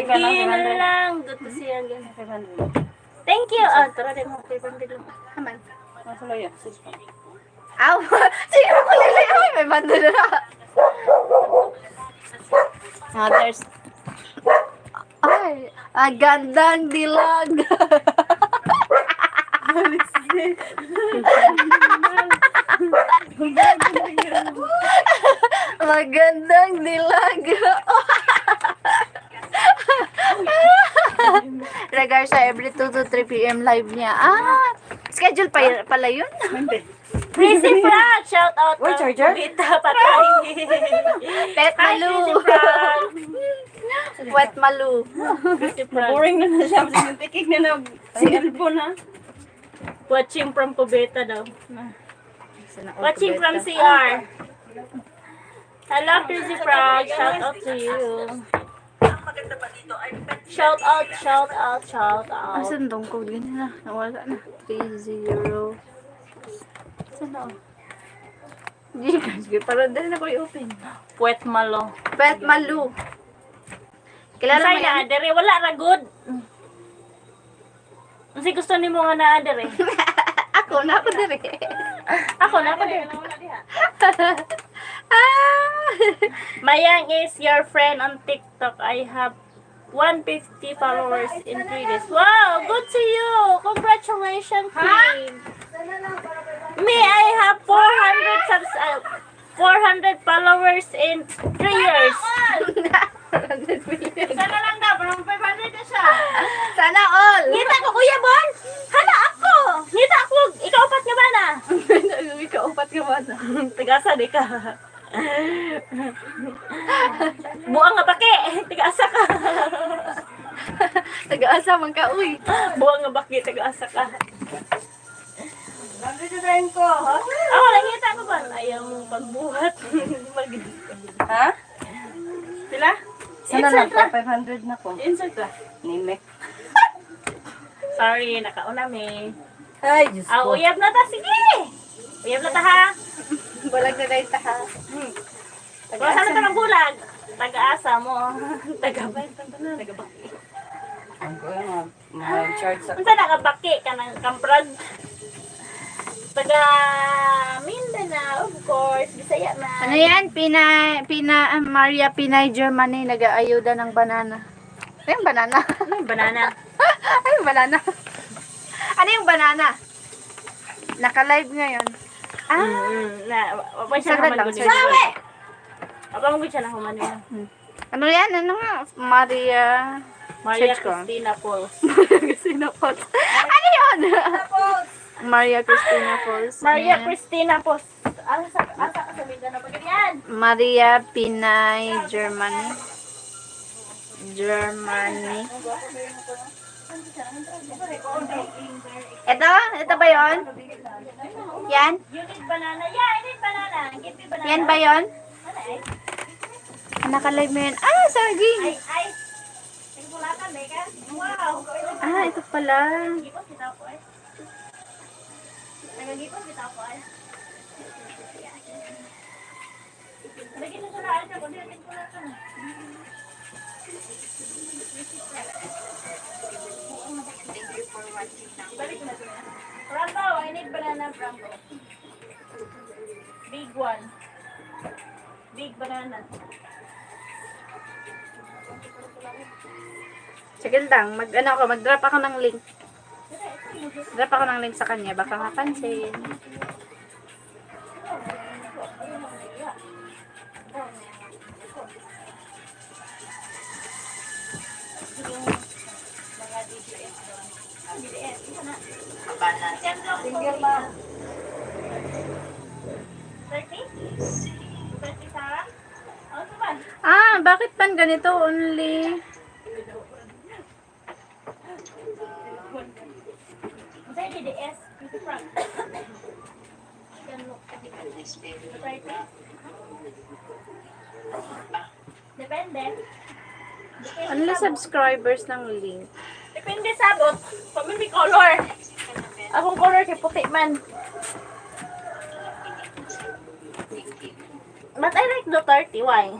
ka ng Hindi na 500. lang. Good to see you again. 500. Thank you. Ah, tara din mo. 500 lang. Haman. Masalo yan. Aw, sige mo ko lili. Ay, may bando na. There's... Ay, ang gandang dilag. Magandang dilag. Regards sa every 2 to 3 p.m. live niya. Schedule pala yun. Prissy Frog, shout out Uy, to charger? Vita Patay. Pet Hi, Malu. Prissy Frog. Wet Malu. Prissy Frog. Boring na na siya. Yung tikik na na. Cellphone ha. Watching from Cubeta daw. Watching from CR. Hello, Prissy Frog. Shout out to you. Shout out, shout out, shout out. Asan dong code? Ganyan na. Nawala na. 30. Saan na? Hindi kasi. Parang dahil na ko i-open. Puwet malo. Pet Malu. Kilala mo Say na, yan? dere, wala ra good. Kasi gusto ni mo nga na, dere. Ako, na ako din eh. Ako na, ako din. Ah! Mayang is your friend on TikTok. I have 150 followers in 3 days. Wow, good to you. Congratulations, Queen. Me, I have 400 followers in 3 years. Sana lang daw, parang 500 na siya. Sana all! Ngita ko, Kuya Bon. Hala ako. Ngita ako. Ikaw upat nga ba na? Kaupat ka ba na? Tigasa di ka. Buang nga pake. Tigasa ka. Taga-asa man ka, uy. Buang nga baki. Tigasa ka. Nandito na rin ko. Ako, nakita ko ba? Ayaw mong pagbuhat. Ha? Sila? Sana lang pa. 500 na ko. Insert ka. Nimek. Sorry, nakauna me. Ay, Diyos ko. Uyab na ta. Sige. Uyab na ta ha. Balag na dahil ha. Kung saan na ta ng bulag? Taga-asa mo. Taga-baki. Ang ko yung ma-charge sa... Kung saan nakabaki ka ng kamprag? Taga Mindanao, of course. Bisaya na. Ano yan? Maria Pinay, Germany, nag-aayuda ng banana. Ano yung banana? Ano yung banana? Ano yung banana? Ano yung banana? Naka-live ngayon. Wapay siya Saglit naman lang, gud. saglit. Wapay mo siya na human yan. Ano yan? Ano nga? Maria... Maria Search ko. Cristina Pauls. Christina Falls. Ano yun? Maria Cristina Falls. Maria Ayan. Cristina Pauls. Asa ka sa Mindanao pag yan? Maria Pinay, Germany. Germany. Ito ba yon? Yan? You need banana. Yeah, I need banana. Give me banana. Yan ba yon? Ano eh? Naka-live mo yan. Saging. Ay. Tingkulatan, Meka. Wow. Ito pala. Gipos kita po eh. Nagagipos kita po eh. Lagi na sa lahat ka. Kundi natin kulatan. Balik na ito na. Rambo, I need banana, Rambo. Big one. Big banana. Sige lang, mag-drop ako ng link. Drop ako ng link sa kanya, baka mapansin. Single ma. 30 Sarah? Ano ba? Bakit pan ganito only? Say DDS, Beauty Front. Can look at the Depende. Only subscribers ng link. Depende sa abot. Pag may color. Akong color kay puti man. But I like the 30. Why?